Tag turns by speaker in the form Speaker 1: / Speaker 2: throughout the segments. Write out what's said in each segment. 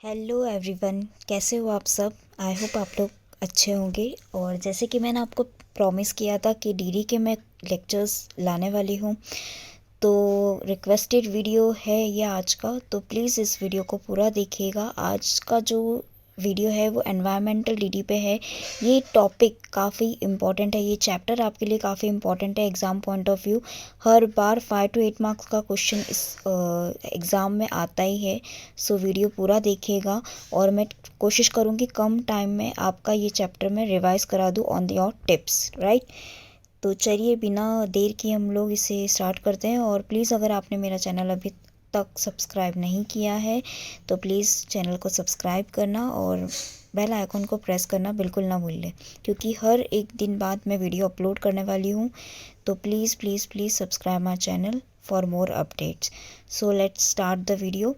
Speaker 1: Hello everyone, कैसे हो आप सब। आई होप आप लोग अच्छे होंगे। और जैसे कि मैंने आपको प्रॉमिस किया था कि डीडी के मैं लेक्चर्स लाने वाली हूँ, तो रिक्वेस्टेड वीडियो है ये आज का। तो प्लीज़ इस वीडियो को पूरा देखिएगा। आज का जो वीडियो है वो एनवायरमेंटल डीडी पे है। ये टॉपिक काफ़ी इम्पॉर्टेंट है, ये चैप्टर आपके लिए काफ़ी इम्पॉर्टेंट है exam point of view. Her bar 5 to 8 marks का क्वेश्चन इस एग्ज़ाम में आता ही है। सो वीडियो पूरा देखिएगा और मैं कोशिश करूँगी कम टाइम में आपका ये चैप्टर में रिवाइज करा दूँ ऑन योर टिप्स, राइट। तो चलिए बिना देर किए हम लोग इसे स्टार्ट करते हैं। और प्लीज़ अगर आपने मेरा चैनल अभी तक सब्सक्राइब नहीं किया है तो प्लीज़ चैनल को सब्सक्राइब करना और बेल आइकन को प्रेस करना बिल्कुल ना भूल लें, क्योंकि हर एक दिन बाद मैं वीडियो अपलोड करने वाली हूँ। तो please please please subscribe my channel for more updates. So let's start the video.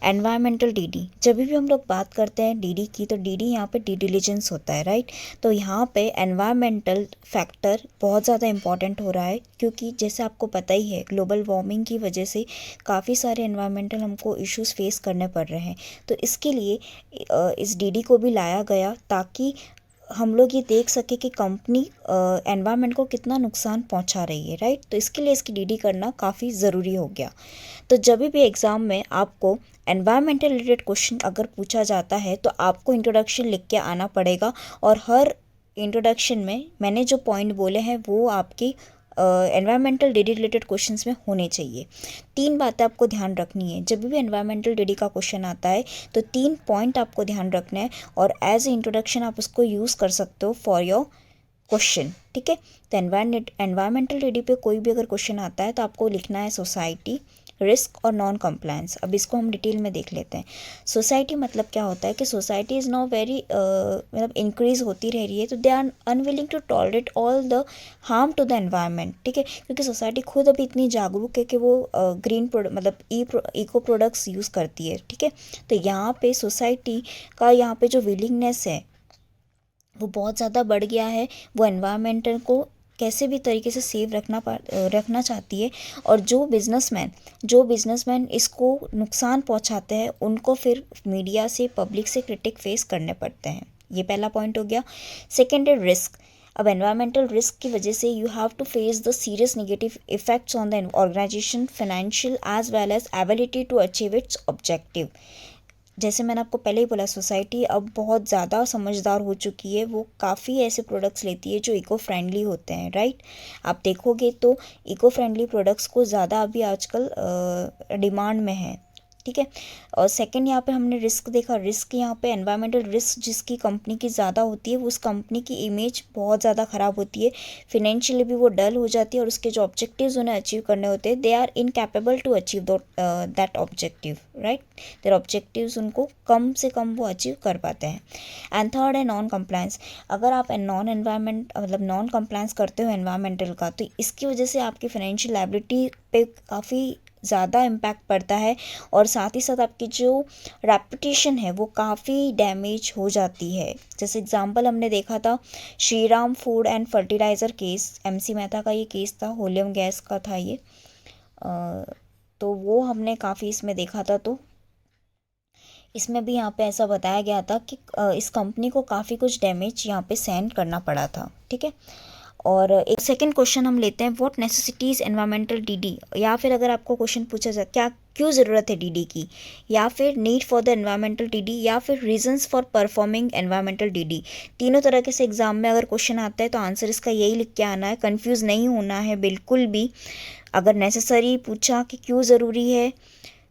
Speaker 1: Environmental DD, जब भी हम लोग बात करते हैं डीडी की, तो डीडी यहाँ पे डी डिलीजेंस होता है, राइट। तो यहाँ पे एनवायरमेंटल फैक्टर बहुत ज़्यादा इंपॉर्टेंट हो रहा है, क्योंकि जैसे आपको पता ही है ग्लोबल वार्मिंग की वजह से काफ़ी सारे एनवायरमेंटल हमको इश्यूज फेस करने पड़ रहे हैं। तो इसके लिए इस डीडी को भी लाया गया ताकि हम लोग ये देख सके कि कंपनी एनवायरनमेंट को कितना नुकसान पहुंचा रही है, राइट। तो इसके लिए इसकी डीडी करना काफ़ी ज़रूरी हो गया। तो जब भी एग्ज़ाम में आपको एनवायरमेंटल रिलेटेड क्वेश्चन अगर पूछा जाता है तो आपको इंट्रोडक्शन लिख के आना पड़ेगा। और हर इंट्रोडक्शन में मैंने जो पॉइंट बोले हैं वो आपकी एनवायरमेंटल डीडी रिलेटेड क्वेश्चंस में होने चाहिए। 3 बातें आपको ध्यान रखनी है जब भी एनवायरमेंटल डीडी का क्वेश्चन आता है। तो 3 पॉइंट आपको ध्यान रखना है और एज ए इंट्रोडक्शन आप उसको यूज़ कर सकते हो फॉर योर क्वेश्चन, ठीक है। तो एनवायरमेंटल डीडी पे कोई भी अगर क्वेश्चन आता है तो आपको लिखना है सोसाइटी, रिस्क और नॉन कंप्लायंस। अब इसको हम डिटेल में देख लेते हैं। सोसाइटी मतलब क्या होता है कि सोसाइटी इज़ नाउ वेरी मतलब इंक्रीज होती रह रही है, तो they are unwilling to tolerate all the harm to the environment, ठीक है। क्योंकि सोसाइटी खुद अभी इतनी जागरूक है कि वो ग्रीन मतलब इको प्रोडक्ट्स यूज़ करती है, ठीक है। तो यहाँ पे सोसाइटी का यहाँ पे जो विलिंगनेस है वो बहुत ज़्यादा बढ़ गया है। वो एनवायरमेंटल को कैसे भी तरीके से सेव रखना चाहती है। और जो बिज़नेसमैन इसको नुकसान पहुंचाते हैं उनको फिर मीडिया से, पब्लिक से क्रिटिक फेस करने पड़ते हैं। ये पहला पॉइंट हो गया। सेकेंड है रिस्क। अब एनवायरमेंटल रिस्क की वजह से you have to face the serious negative effects on the organisation, financial as well as ability to achieve its objective. जैसे मैंने आपको पहले ही बोला, सोसाइटी अब बहुत ज़्यादा समझदार हो चुकी है। वो काफ़ी ऐसे प्रोडक्ट्स लेती है जो इको फ्रेंडली होते हैं, राइट। आप देखोगे तो इको फ्रेंडली प्रोडक्ट्स को ज़्यादा अभी आजकल डिमांड में है, ठीक है। और सेकंड यहाँ पे हमने रिस्क देखा। रिस्क यहाँ पे एनवायरमेंटल रिस्क जिसकी कंपनी की ज़्यादा होती है उस कंपनी की इमेज बहुत ज़्यादा ख़राब होती है, फिनेंशियली भी वो डल हो जाती है और उसके जो ऑब्जेक्टिव्स उन्हें अचीव करने होते हैं they are incapable to achieve that objective, right. Their objectives उनको कम से कम वो अचीव कर पाते हैं। एंड थर्ड है नॉन कंप्लायंस। अगर आप नॉन कंप्लायंस करते हो एनवायरमेंटल का, तो इसकी वजह से आपकी फाइनेंशियल लायबिलिटी पे काफ़ी ज़्यादा इम्पैक्ट पड़ता है। और साथ ही साथ आपकी जो रेपुटेशन है वो काफ़ी डैमेज हो जाती है। जैसे एग्जांपल हमने देखा था Shriram food and fertiliser case, MC Mehta का ये केस था, होलियम गैस का था ये। तो वो हमने काफ़ी इसमें देखा था। तो इसमें भी यहाँ पे ऐसा बताया गया था कि इस कंपनी को काफ़ी कुछ डैमेज यहाँ पे सहन करना पड़ा था, ठीक है। और एक सेकंड क्वेश्चन हम लेते हैं, व्हाट नेसेसिटीज़ एनवायरमेंटल डीडी। या फिर अगर आपको क्वेश्चन पूछा जाए क्या क्यों ज़रूरत है डीडी की, या फिर need for the environmental DD, या फिर reasons for performing environmental DD. तीनों तरह के से एग्जाम में अगर क्वेश्चन आता है तो आंसर इसका यही लिख के आना है, कंफ्यूज नहीं होना है बिल्कुल भी। अगर नेसेसरी पूछा कि क्यों ज़रूरी है,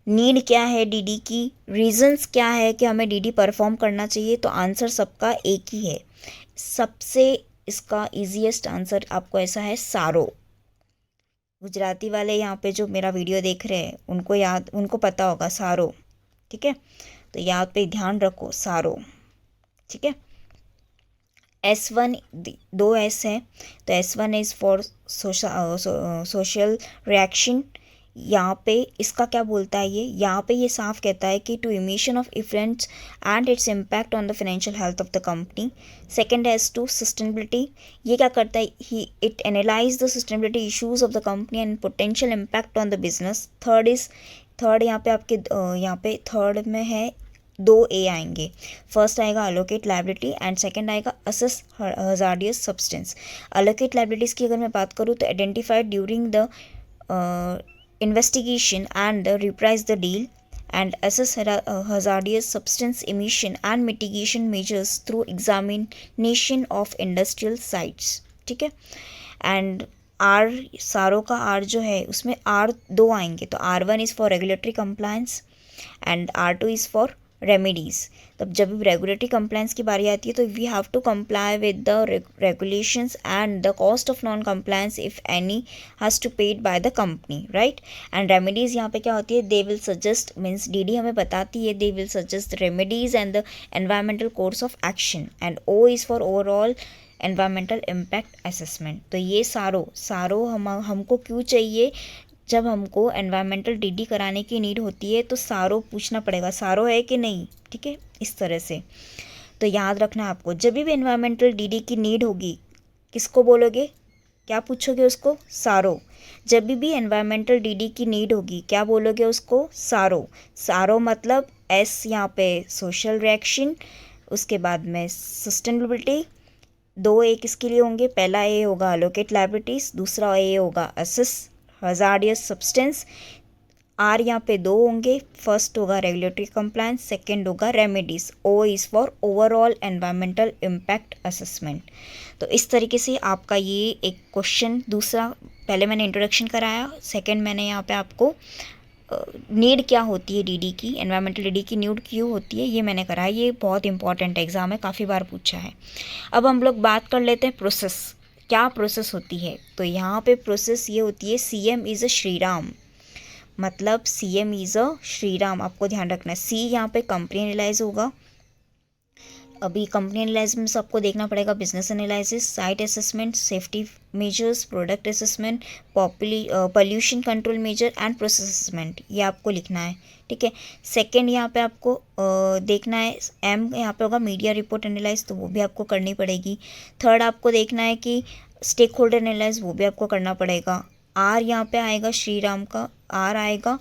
Speaker 1: नीड क्या है डीडी की, रीजंस क्या है कि हमें डीडी परफॉर्म करना चाहिए, तो आंसर सबका एक ही है। सबसे इसका इजीएस्ट आंसर आपको ऐसा है, सारो। गुजराती वाले यहाँ पे जो मेरा वीडियो देख रहे हैं उनको पता होगा सारो, ठीक है। तो यहाँ पे ध्यान रखो सारो, ठीक है। S1 दो S है, तो S1 is for social reaction. यहाँ पे इसका क्या बोलता है, ये यहाँ पे ये साफ कहता है कि to emission of effects and its impact on the financial health of the company. Second S2 sustainability. ये क्या करता है, he it analyse the sustainability issues of the company and potential impact on the business. Third यहाँ पे आपके यहाँ पे third में है दो ए आएंगे। फर्स्ट आएगा अलोकेट लायबिलिटी एंड सेकंड आएगा assess hazardous substance. Allocate liabilities की अगर मैं बात करूँ तो identified during the investigation and reprise the deal and assess hazardous substance emission and mitigation measures through examination of industrial sites। ठीक है। एंड आर सारो का आर जो है उसमें आर दो आएंगे, तो R1 is for regulatory compliance and R2 is for remedies. तब जब भी रेगुलेटरी कंप्लायंस की बारी आती है तो we have to comply with the regulations and the cost of non compliance if any has to paid by the company, right. And remedies यहाँ पे क्या होती है, they will suggest, means DD हमें बताती है they will suggest remedies and the environmental course of action and O is for overall environmental impact assessment. तो ये सारो हमको क्यों चाहिए, जब हमको एनवायरमेंटल डीडी कराने की नीड होती है तो सारो पूछना पड़ेगा, सारो है कि नहीं, ठीक है, इस तरह से। तो याद रखना आपको, जब भी एनवायरमेंटल डीडी की नीड होगी किसको बोलोगे, क्या पूछोगे उसको, सारो। जब भी एनवायरमेंटल डीडी की नीड होगी क्या बोलोगे उसको, सारो मतलब एस यहाँ पे सोशल रिएक्शन, उसके बाद में सस्टेनेबिलिटी। दो ए किसके लिए होंगे, पहला ए होगा अलोकेट लायबिलिटीज़, दूसरा ए होगा असेस हजार्डियस सब्सटेंस। आर यहाँ पे दो होंगे, फर्स्ट होगा रेगुलेटरी कंप्लायंस, सेकंड होगा remedies. O is for overall environmental impact assessment. तो इस तरीके से आपका ये एक क्वेश्चन, दूसरा पहले मैंने इंट्रोडक्शन कराया, सेकंड मैंने यहाँ पे आपको नीड क्या होती है डीडी की, एनवायरमेंटल डीडी की नीड क्यों होती है, ये मैंने कराया। ये बहुत इंपॉर्टेंट एग्जाम है, काफ़ी बार पूछा है। अब हम लोग बात कर लेते हैं प्रोसेस, क्या प्रोसेस होती है। तो यहाँ पे प्रोसेस ये होती है CM is a Shri Ram, मतलब CM is a Shri Ram, आपको ध्यान रखना है। C यहाँ पे कंपनी एनालाइज होगा, अभी कंपनी एनालिसिस में सबको देखना पड़ेगा, business analysis, site assessment, safety measures, product assessment, pollution control measure and process assessment, ये आपको लिखना है, ठीक है। सेकंड यहाँ पे आपको देखना है, M यहाँ पे होगा मीडिया रिपोर्ट एनालाइज, तो वो भी आपको करनी पड़ेगी। थर्ड आपको देखना है कि स्टेक होल्डर एनालाइज, वो भी आपको करना पड़ेगा। R यहाँ पे आएगा श्री राम का, R आएगा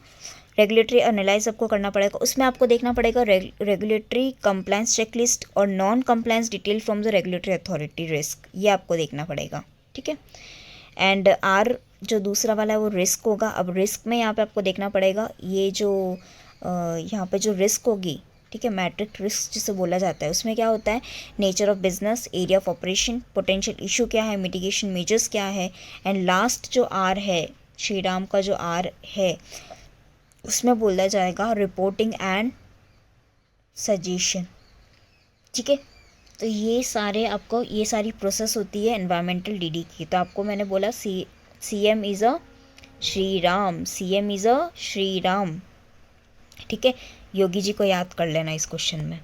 Speaker 1: रेगुलेटरी एनालाइज आपको करना पड़ेगा, उसमें आपको देखना पड़ेगा रेगुलेटरी कंप्लायंस चेकलिस्ट और non compliance detail from the regulatory authority risk, ये आपको देखना पड़ेगा, ठीक है। एंड आर जो दूसरा वाला है वो रिस्क होगा। अब रिस्क में यहाँ पे आपको देखना पड़ेगा ये जो यहाँ पे जो रिस्क होगी, ठीक है, मैट्रिक रिस्क जिसे बोला जाता है, उसमें क्या होता है, nature of business, area of operation, potential issue क्या है, मिटिगेशन मेजर्स क्या है, एंड लास्ट जो आर है, श्री राम का जो आर है, उसमें बोला जाएगा रिपोर्टिंग एंड सजेशन, ठीक है। तो ये सारे आपको, ये सारी प्रोसेस होती है एनवायरमेंटल डीडी की। तो आपको मैंने बोला CM is a Shri Ram, CM is a Shri Ram, ठीक है। योगी जी को याद कर लेना इस क्वेश्चन में।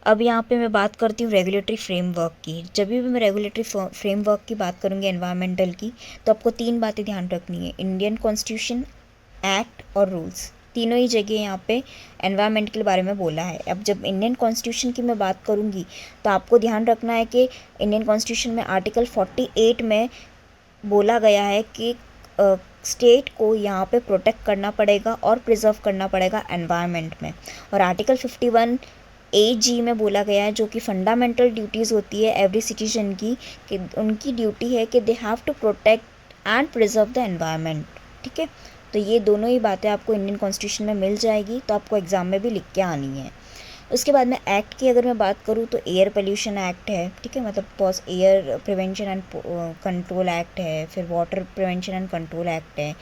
Speaker 1: अब यहाँ पे मैं बात करती हूँ रेगुलेटरी फ्रेमवर्क की। जब भी मैं रेगुलेटरी फ्रेमवर्क की बात करूँगी एनवायरमेंटल की, तो आपको तीन बातें ध्यान रखनी है, इंडियन कॉन्स्टिट्यूशन, एक्ट और रूल्स, तीनों ही जगह यहाँ पे एनवायरनमेंट के बारे में बोला है। अब जब इंडियन कॉन्स्टिट्यूशन की मैं बात करूँगी तो आपको ध्यान रखना है कि इंडियन कॉन्स्टिट्यूशन में आर्टिकल 48 में बोला गया है कि स्टेट को यहाँ पे प्रोटेक्ट करना पड़ेगा और प्रिजर्व करना पड़ेगा एनवायरनमेंट में। और आर्टिकल 51AG में बोला गया है, जो कि फंडामेंटल ड्यूटीज़ होती है एवरी सिटीजन की, कि उनकी ड्यूटी है कि they have to protect and preserve the environment, ठीक है। तो ये दोनों ही बातें आपको इंडियन कॉन्स्टिट्यूशन में मिल जाएगी, तो आपको एग्ज़ाम में भी लिख के आनी है। उसके बाद में एक्ट की अगर मैं बात करूँ तो एयर पोल्यूशन एक्ट है, ठीक है, मतलब air prevention and control act है, फिर water prevention and control act है।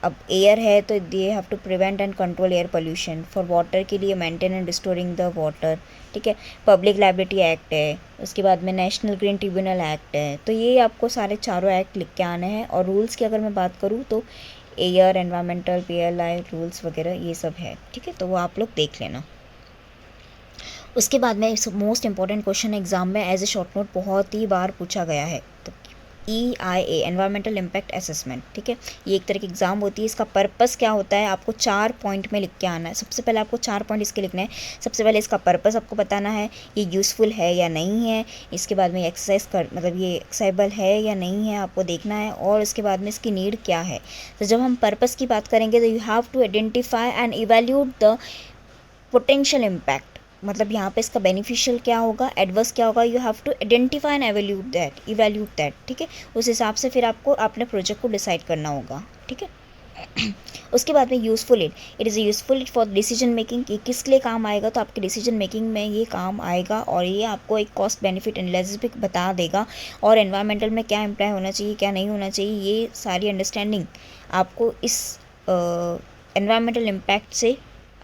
Speaker 1: अब एयर है तो they have to prevent and control air pollution, for water के लिए maintain and restoring the water, ठीक है। पब्लिक लायबिलिटी एक्ट है, उसके बाद में नेशनल ग्रीन ट्रिब्यूनल एक्ट है। तो ये आपको सारे चारों एक्ट लिख के आने हैं। और रूल्स की अगर मैं बात करूँ तो एयर, एनवायरमेंटल, PLI रूल्स वगैरह ये सब है, ठीक है, तो वो आप लोग देख लेना। उसके बाद में मोस्ट इंपॉर्टेंट क्वेश्चन एग्जाम में एज ए शॉर्ट नोट बहुत ही बार पूछा गया है, तो EIA एनवायरमेंटल इम्पैक्ट असेसमेंट, ठीक है, ये एक तरह की एग्जाम होती है। इसका पर्पस क्या होता है आपको 4 पॉइंट में लिख के आना है। सबसे पहले आपको 4 पॉइंट इसके लिखने हैं। सबसे पहले इसका पर्पस आपको बताना है, ये यूज़फुल है या नहीं है। इसके बाद में मतलब ये एक्सेसिबल है या नहीं है आपको देखना है। और उसके बाद में इसकी नीड क्या है। तो जब हम पर्पस की बात करेंगे तो you have to identify and evaluate the potential impact, मतलब यहाँ पे इसका बेनिफिशियल क्या होगा, एडवर्स क्या होगा, you have to identify and evaluate that, ठीक है। उस हिसाब से फिर आपको अपने प्रोजेक्ट को डिसाइड करना होगा, ठीक है। उसके बाद में useful it is useful for decision making, कि किस लिए काम आएगा, तो आपके डिसीजन मेकिंग में ये काम आएगा और ये आपको एक कॉस्ट बेनिफिट एनालिसिस भी बता देगा, और एनवायरमेंटल में क्या इम्प्लाई होना चाहिए, क्या नहीं होना चाहिए, ये सारी अंडरस्टैंडिंग आपको इस एनवायरमेंटल इम्पैक्ट से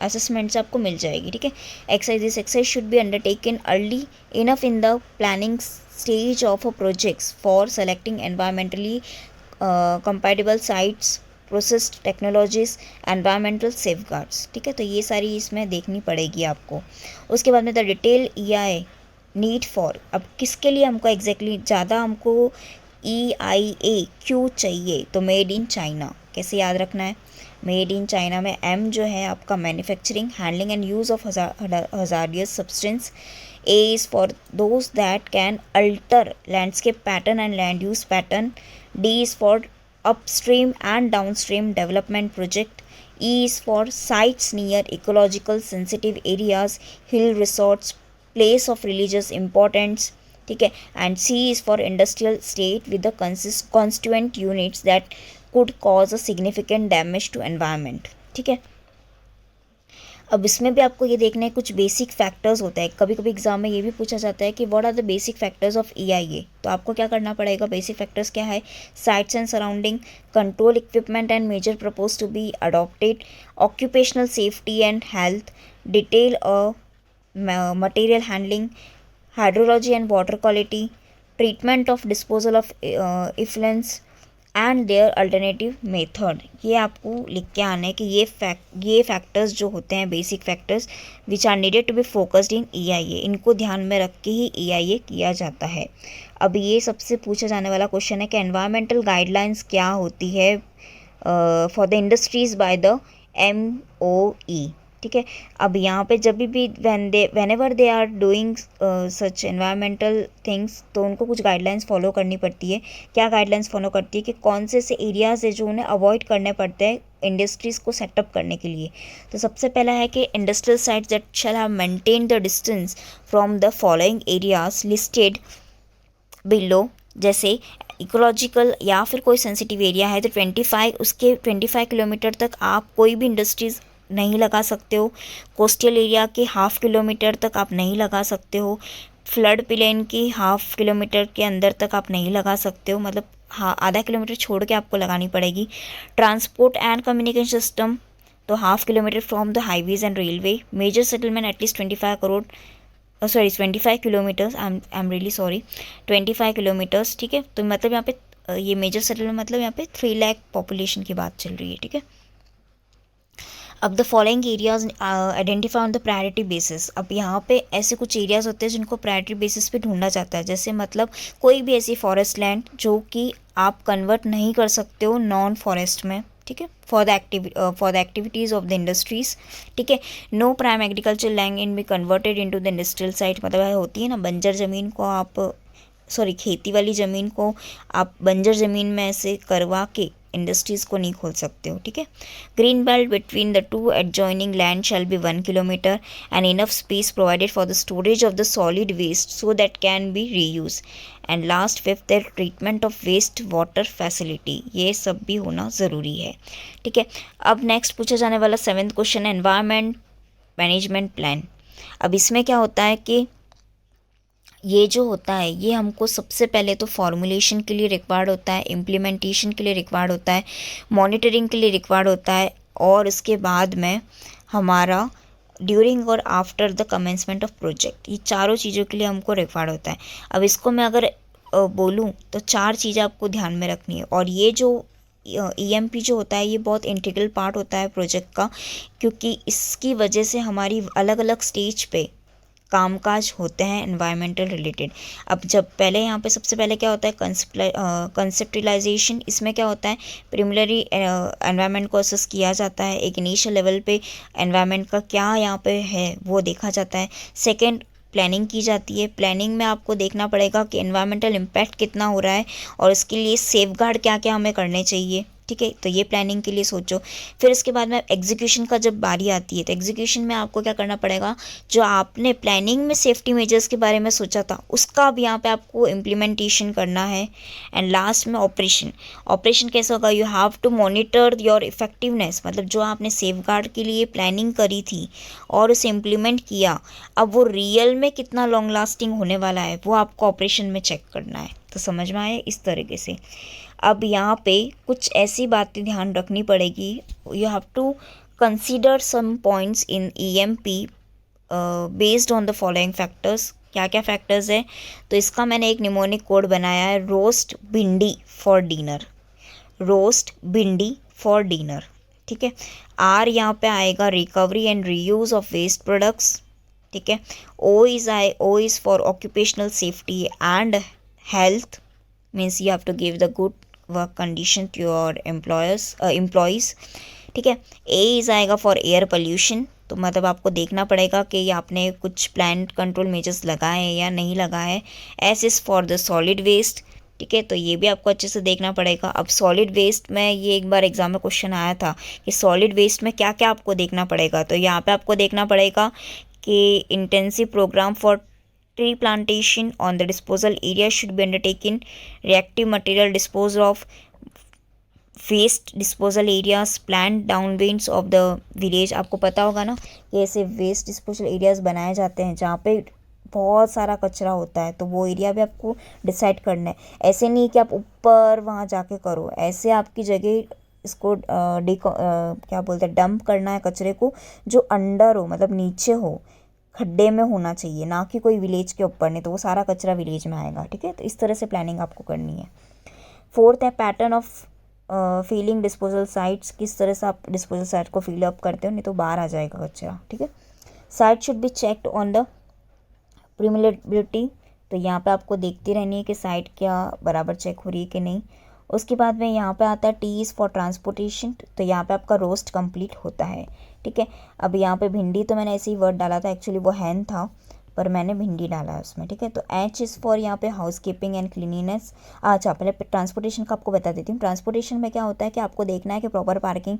Speaker 1: असेसमेंट से आपको मिल जाएगी, ठीक है। Exercise should be undertaken early enough in the planning stage of a projects for selecting environmentally compatible sites, processed technologies, environmental safeguards, ठीक है। तो ये सारी इसमें देखनी पड़ेगी आपको। उसके बाद में the detail EIA need for, अब किसके लिए हमको एग्जैक्टली ज़्यादा हमको EIA क्यों चाहिए, तो मेड इन चाइना। कैसे याद रखना है, मेड इन चाइना में M जो है आपका manufacturing, handling and use of hazardous substance, A is for those that can alter landscape pattern and land use pattern, D is for upstream and downstream development project, E is for sites near ecological sensitive areas, hill resorts, place of religious importance, ठीक है, and C is for industrial state with the constituent units that could cause a significant damage to environment, ठीक है। अब इसमें भी आपको ये देखना है, कुछ बेसिक फैक्टर्स होता है, कभी कभी एग्जाम में ये भी पूछा जाता है कि what are the basic factors of EIA। तो आपको क्या करना पड़ेगा, बेसिक फैक्टर्स क्या है, sites and surrounding, control equipment and measure propose to be adopted, occupational safety and health, detail material handling, hydrology and water quality, treatment of disposal of effluents and their alternative method. ये आपको लिख के आना है कि ये factors जो होते हैं, basic factors which are needed to be focused in EIA, इनको ध्यान में रख के ही EIA किया जाता है। अब ये सबसे पूछा जाने वाला क्वेश्चन है कि एनवायरमेंटल गाइडलाइंस क्या होती है for the industries by the MOE, ठीक है। अब यहाँ पे जब भी whenever they are doing such environmental things, तो उनको कुछ गाइडलाइंस फॉलो करनी पड़ती है। क्या गाइडलाइंस फॉलो करती है कि कौन से एरियाज़ है जो उन्हें अवॉइड करने पड़ते हैं इंडस्ट्रीज़ को सेटअप करने के लिए। तो सबसे पहला है कि industrial sites that shall have maintain the distance from the following areas listed below, जैसे इकोलॉजिकल या फिर कोई सेंसिटिव एरिया है तो 25 किलोमीटर तक आप कोई भी इंडस्ट्रीज़ नहीं लगा सकते हो। कोस्टल एरिया के 1/2 किलोमीटर तक आप नहीं लगा सकते हो। फ्लड प्लेन की 1/2 किलोमीटर के अंदर तक आप नहीं लगा सकते हो, मतलब हाँ आधा किलोमीटर छोड़ के आपको लगानी पड़ेगी। ट्रांसपोर्ट एंड कम्युनिकेशन सिस्टम, तो 1/2 kilometre from the highways and railway. Major settlement at least 25 kilometres, I am really sorry, 25 kilometres, ठीक है। तो मतलब यहाँ पे ये मेजर सेटलमेंट मतलब यहाँ पे 3 लाख पॉपुलेशन की बात चल रही है, ठीक है। अब the following areas identify on the priority basis, अब यहाँ पे ऐसे कुछ एरियाज़ होते हैं जिनको प्रायोरिटी बेसिस पे ढूंढा जाता है। जैसे मतलब कोई भी ऐसी फॉरेस्ट लैंड जो कि आप कन्वर्ट नहीं कर सकते हो नॉन फॉरेस्ट में, ठीक है, for the activities of the industries, ठीक है। No prime agriculture land in be converted into the industrial site, मतलब होती है ना बंजर ज़मीन को आप खेती वाली ज़मीन को आप बंजर ज़मीन में ऐसे करवा के इंडस्ट्रीज़ को नहीं खोल सकते हो, ठीक है। Green belt between the two adjoining land shall be 1 kilometre and enough space provided for the storage of the solid waste so that can be reuse. And last 5th है treatment of waste water facility, ये सब भी होना ज़रूरी है, ठीक है। अब नेक्स्ट पूछा जाने वाला 7th question, environment management plan. अब इसमें क्या होता है कि ये जो होता है ये हमको सबसे पहले तो फॉर्मुलेशन के लिए रिक्वायर्ड होता है, इम्प्लीमेंटेशन के लिए रिक्वायर्ड होता है, मॉनिटरिंग के लिए रिक्वायर्ड होता है, और उसके बाद में हमारा ड्यूरिंग और after the commencement of project, ये चारों चीज़ों के लिए हमको रिक्वायर्ड होता है। अब इसको मैं अगर बोलूँ तो 4 चीज़ें आपको ध्यान में रखनी है, और ये जो EMP जो होता है ये बहुत इंटीग्रल पार्ट होता है प्रोजेक्ट का, क्योंकि इसकी वजह से हमारी अलग अलग स्टेज पे कामकाज होते हैं एनवायरमेंटल रिलेटेड। अब जब पहले यहाँ पे सबसे पहले क्या होता है कंसेप्टलाइजेशन, इसमें क्या होता है प्रिमिनरी एनवायरनमेंट को असेस किया जाता है, एक इनिशियल लेवल पे एनवायरनमेंट का क्या यहाँ पे है वो देखा जाता है। सेकंड प्लानिंग की जाती है, प्लानिंग में आपको देखना पड़ेगा कि एनवायरमेंटल इम्पैक्ट कितना हो रहा है और इसके लिए सेफगार्ड क्या क्या हमें करने चाहिए, ठीक है। तो ये प्लानिंग के लिए सोचो। फिर इसके बाद में एग्जीक्यूशन का जब बारी आती है तो एग्जीक्यूशन में आपको क्या करना पड़ेगा, जो आपने प्लानिंग में सेफ्टी मेजर्स के बारे में सोचा था उसका अब यहाँ पे आपको इम्प्लीमेंटेशन करना है। एंड लास्ट में ऑपरेशन। ऑपरेशन कैसे होगा, you have to monitor your effectiveness, मतलब जो आपने सेफ गार्ड के लिए प्लानिंग करी थी और उसे इम्प्लीमेंट किया, अब वो रियल में कितना लॉन्ग लास्टिंग होने वाला है वो आपको ऑपरेशन में चेक करना है। तो समझ में आए इस तरीके से। अब यहाँ पे कुछ ऐसी बातें ध्यान रखनी पड़ेगी, you have to consider some points in EMP based on the following factors. क्या क्या फैक्टर्स है, तो इसका मैंने एक निमोनिक कोड बनाया है, roast bhindi for dinner, roast bhindi for dinner, ठीक है। R यहाँ पे आएगा recovery and reuse of waste products, ठीक है। O is for occupational safety and health, means you have to give the good work condition to your employees, ठीक है। A is आएगा फॉर एयर पोल्यूशन, तो मतलब आपको देखना पड़ेगा कि आपने कुछ प्लान कंट्रोल मेजर्स लगाए हैं या नहीं लगाए हैं। S is for the solid waste, ठीक है, तो ये भी आपको अच्छे से देखना पड़ेगा। अब सॉलिड वेस्ट में ये एक बार एग्जाम में क्वेश्चन आया था कि सॉलिड वेस्ट में क्या क्या आपको देखना पड़ेगा, तो यहाँ पे आपको देखना पड़ेगा कि intensive programme for tree plantation on the disposal area should be undertaken, reactive material disposal of waste disposal areas plan downwinds of the village. आपको पता होगा ना कि ऐसे वेस्ट डिस्पोजल एरियाज बनाए जाते हैं जहाँ पे बहुत सारा कचरा होता है, तो वो एरिया भी आपको डिसाइड करना है। ऐसे नहीं कि आप ऊपर वहाँ जाके करो, ऐसे आपकी जगह इसको क्या बोलते हैं, डंप करना है कचरे को जो अंडर हो, मतलब नीचे हो, खड्डे में होना चाहिए, ना कि कोई विलेज के ऊपर, नहीं तो वो सारा कचरा विलेज में आएगा, ठीक है। तो इस तरह से प्लानिंग आपको करनी है। फोर्थ है pattern of feeling disposal sites, किस तरह से आप डिस्पोजल साइट को फिल अप करते हो, नहीं तो बाहर आ जाएगा कचरा, ठीक है। Site should be checked on the permeability, तो यहाँ पे आपको देखती रहनी है कि साइट क्या बराबर चेक हो रही है कि नहीं। उसके बाद में यहाँ पे आता है T इज़ फॉर ट्रांसपोर्टेशन, तो यहाँ पे आपका रोस्ट कंप्लीट होता है, ठीक है। अब यहाँ पे भिंडी तो मैंने ऐसे ही वर्ड डाला था, एक्चुअली वो हैन था पर मैंने भिंडी डाला है उसमें, ठीक है। तो H इज़ फॉर यहाँ पे हाउस कीपिंग एंड क्लीनिनेस। अच्छा, पहले ट्रांसपोर्टेशन का आपको बता देती हूँ। ट्रांसपोर्टेशन में क्या होता है कि आपको देखना है कि प्रॉपर पार्किंग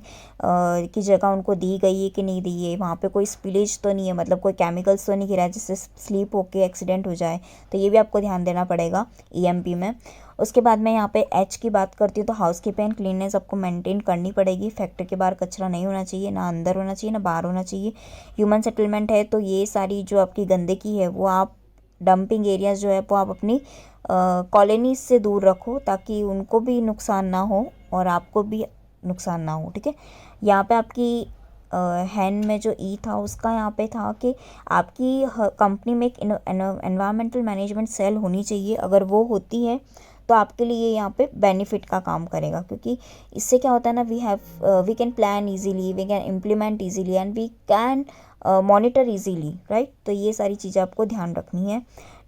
Speaker 1: की जगह उनको दी गई है कि नहीं दी है, वहाँ पे कोई स्पिलेज तो नहीं है, मतलब कोई केमिकल्स तो नहीं गिरा है जिससे स्लीप होके एक्सीडेंट हो जाए, तो ये भी आपको ध्यान देना पड़ेगा EMP में। उसके बाद मैं यहाँ पे H की बात करती हूँ, तो हाउस कीपिंग एंड क्लीननेस आपको मेंटेन करनी पड़ेगी। फैक्ट्री के बाहर कचरा नहीं होना चाहिए, ना अंदर होना चाहिए ना बाहर होना चाहिए। ह्यूमन सेटलमेंट है तो ये सारी जो आपकी गंदगी है वो आप डंपिंग एरियाज जो है वो आप अपनी कॉलोनीज से दूर रखो, ताकि उनको भी नुकसान ना हो और आपको भी नुकसान ना हो, ठीक है। यहाँ पे आपकी हैंड में जो ई था उसका यहाँ पे था कि आपकी कंपनी में एक एनवायरमेंटल मैनेजमेंट सेल होनी चाहिए। अगर वो होती है तो आपके लिए यहाँ पे बेनिफिट का काम करेगा, क्योंकि इससे क्या होता है ना, we can plan easily, we can implement easily and we can monitor easily, right. तो ये सारी चीज़ें आपको ध्यान रखनी है।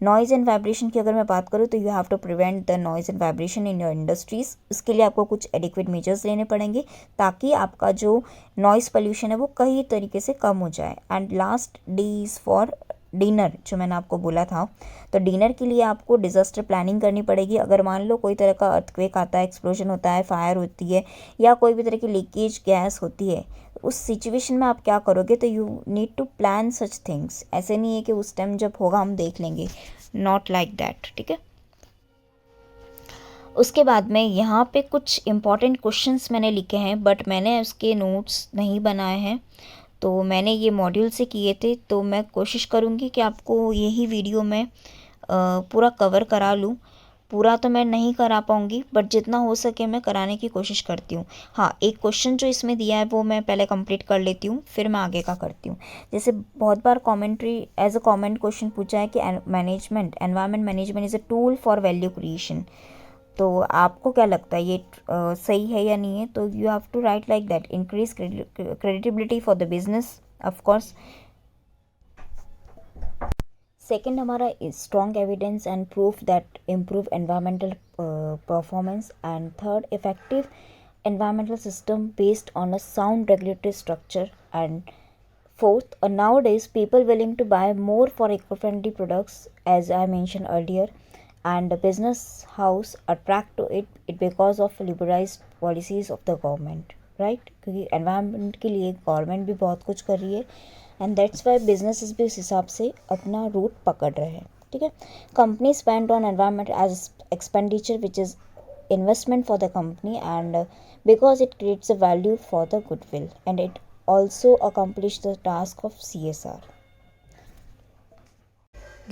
Speaker 1: नॉइज़ एंड वाइब्रेशन की अगर मैं बात करूँ तो you have to prevent the noise and vibration in your industries. इसके लिए आपको कुछ एडिक्वेट मेजर्स लेने पड़ेंगे ताकि आपका जो नॉइज़ पोल्यूशन है वो कई तरीके से कम हो जाए। And last D is for dinner, जो मैंने आपको बोला था, तो डिनर के लिए आपको डिज़ास्टर प्लानिंग करनी पड़ेगी। अगर मान लो कोई तरह का अर्थक्वेक आता है, एक्सप्लोजन होता है, फायर होती है या कोई भी तरह की लीकेज गैस होती है, उस सिचुएशन में आप क्या करोगे, तो you need to plan such things. ऐसे नहीं है कि उस टाइम जब होगा हम देख लेंगे, नॉट लाइक दैट, ठीक है। उसके बाद में यहाँ पे कुछ इंपॉर्टेंट क्वेश्चंस मैंने लिखे हैं, बट मैंने उसके नोट्स नहीं बनाए हैं, तो मैंने ये मॉड्यूल से किए थे, तो मैं कोशिश करूँगी कि आपको यही वीडियो में पूरा कवर करा लूँ। पूरा तो मैं नहीं करा पाऊँगी, बट जितना हो सके मैं कराने की कोशिश करती हूँ। हाँ, एक क्वेश्चन जो इसमें दिया है वो मैं पहले कंप्लीट कर लेती हूँ, फिर मैं आगे का करती हूँ। जैसे बहुत बार commentary as a comment question पूछा है कि environment management is a tool for value creation, तो आपको क्या लगता है ये सही है या नहीं है, तो you have to write like that, increase credibility for the business, of course. Second हमारा strong evidence and proof that improve environmental performance, and third effective environmental system based on a sound regulatory structure, and fourth, nowadays people willing to buy more for eco-friendly products, as I mentioned earlier, and the business house attract to it because of liberalized policies of the government, right? क्योंकि environment के लिए government भी बहुत कुछ कर रही है and that's why business भी उस हिसाब से अपना रूट पकड़ रहे हैं, ठीक है। Company spend on environment as expenditure which is investment for the company, and because it creates a value for the goodwill and it also accomplish the task of CSR.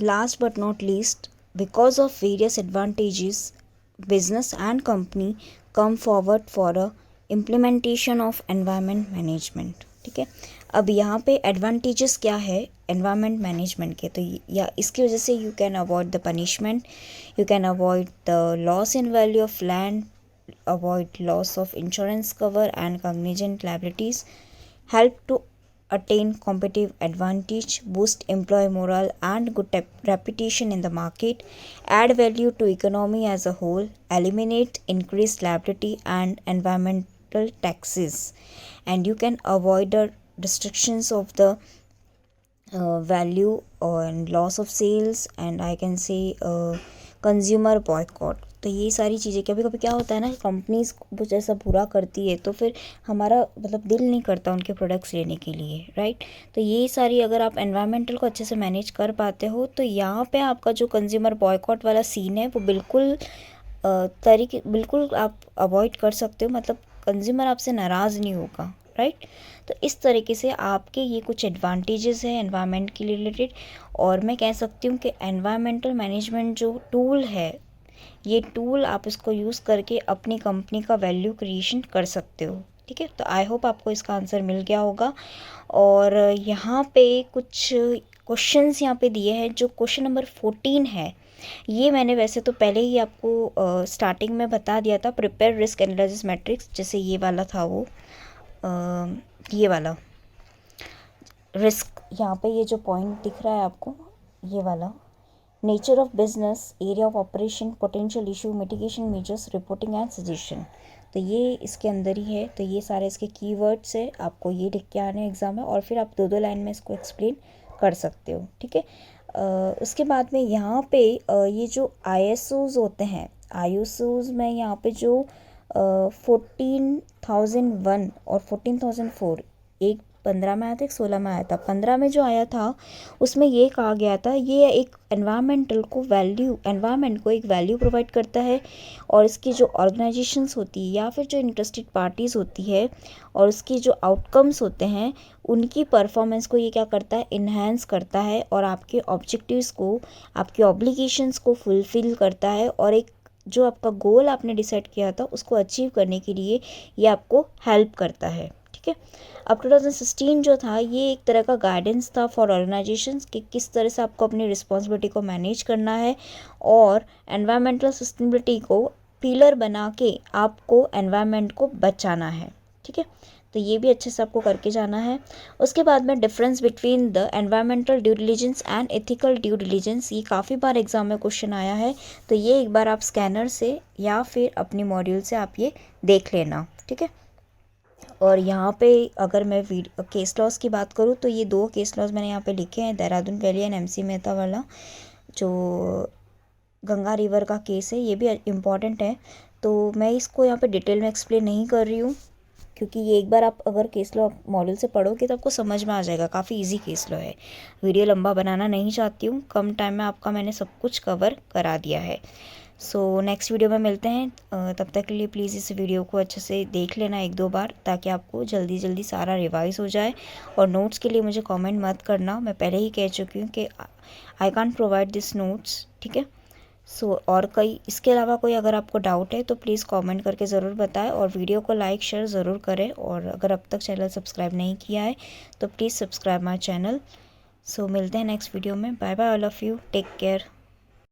Speaker 1: Last but not least, because of various advantages, business and company come forward for a implementation of environment management, ठीक है। अब यहाँ पे advantages क्या है environment management के, तो या इसकी वजह से you can avoid the punishment, you can avoid the loss in value of land, avoid loss of insurance cover and cognizant liabilities, help to attain competitive advantage, boost employee morale and good reputation in the market, add value to economy as a whole, eliminate increased liability and environmental taxes, and you can avoid the restrictions of the value and loss of sales, and I can say consumer boycott. तो ये सारी चीज़ें कभी कभी क्या होता है ना, कंपनीज कुछ ऐसा बुरा करती है तो फिर हमारा मतलब दिल नहीं करता उनके प्रोडक्ट्स लेने के लिए, राइट। तो ये सारी अगर आप एनवायरमेंटल को अच्छे से मैनेज कर पाते हो तो यहाँ पे आपका जो कंज्यूमर बॉयकॉट वाला सीन है वो बिल्कुल आप अवॉइड कर सकते हो, मतलब कंज्यूमर आपसे नाराज़ नहीं होगा, राइट। तो इस तरीके से आपके ये कुछ एडवांटेजेस हैं एनवायरनमेंट के रिलेटेड, और मैं कह सकती हूँ कि एनवायरमेंटल मैनेजमेंट जो टूल है, ये टूल आप इसको यूज़ करके अपनी कंपनी का वैल्यू क्रिएशन कर सकते हो, ठीक है। तो आई होप आपको इसका आंसर मिल गया होगा। और यहाँ पे कुछ क्वेश्चंस यहाँ पे दिए हैं, जो क्वेश्चन नंबर 14 है ये मैंने वैसे तो पहले ही आपको स्टार्टिंग में बता दिया था, प्रिपेयर रिस्क एनालिसिस मैट्रिक्स, जैसे ये वाला था वो ये वाला रिस्क, यहाँ पे ये जो पॉइंट दिख रहा है आपको ये वाला, nature of business, area of operation, potential issue, mitigation measures, reporting and suggestion, तो ये इसके अंदर ही है। तो ये सारे इसके कीवर्ड्स है, आपको ये लिख के आने एग्जाम में, और फिर आप दो लाइन में इसको एक्सप्लेन कर सकते हो, ठीक है। उसके बाद में यहाँ पे ये जो ISOs होते हैं, ISOs में यहाँ पे जो 14,001 और 14,004, एक 15 में आया था, एक 16 में आया था। 15 में जो आया था उसमें ये कहा गया था ये एक एनवायरनमेंट को एक वैल्यू प्रोवाइड करता है, और इसकी जो ऑर्गेनाइजेशंस होती है या फिर जो इंटरेस्टेड पार्टीज़ होती है और उसकी जो आउटकम्स होते हैं उनकी परफॉर्मेंस को ये क्या करता है, इन्हेंस करता है, और आपके ऑब्जेक्टिव्स को, आपके ऑब्लिगेशंस को फुलफ़िल करता है, और एक जो आपका गोल आपने डिसाइड किया था उसको अचीव करने के लिए ये आपको हेल्प करता है, ठीक है। अब 2016 जो था ये एक तरह का गाइडेंस था फॉर ऑर्गेनाइजेशंस कि किस तरह से आपको अपनी रिस्पॉन्सिबिलिटी को मैनेज करना है, और एनवायरमेंटल सस्टेनेबिलिटी को पिलर बना के आपको एनवायरनमेंट को बचाना है, ठीक है। तो ये भी अच्छे से आपको करके जाना है। उसके बाद में difference between the environmental due diligence and ethical due diligence, ये काफ़ी बार एग्जाम में क्वेश्चन आया है, तो ये एक बार आप स्कैनर से या फिर अपनी मॉड्यूल से आप ये देख लेना, ठीक है। और यहाँ पे अगर मैं केस लॉस की बात करूँ तो ये 2 केस लॉस मैंने यहाँ पे लिखे हैं, Dehradun valley and MC Mehta वाला जो गंगा रिवर का केस है, ये भी इम्पॉर्टेंट है। तो मैं इसको यहाँ पे डिटेल में एक्सप्लेन नहीं कर रही हूँ, क्योंकि ये एक बार आप अगर केस लॉ मॉडल से पढ़ोगे तो आपको समझ में आ जाएगा, काफ़ी इजी केस लॉ है। वीडियो लंबा बनाना नहीं चाहती हूँ, कम टाइम में आपका मैंने सब कुछ कवर करा दिया है। सो नेक्स्ट वीडियो में मिलते हैं, तब तक के लिए प्लीज़ इस वीडियो को अच्छे से देख लेना 1-2 बार, ताकि आपको जल्दी सारा रिवाइज हो जाए। और नोट्स के लिए मुझे कमेंट मत करना, मैं पहले ही कह चुकी हूँ कि I can't provide this notes, ठीक है। सो और इसके अलावा कोई अगर आपको डाउट है तो प्लीज़ कमेंट करके ज़रूर बताएं, और वीडियो को लाइक शेयर ज़रूर करें, और अगर अब तक चैनल सब्सक्राइब नहीं किया है तो please subscribe my channel. So मिलते हैं नेक्स्ट वीडियो में, bye bye all of you, take care.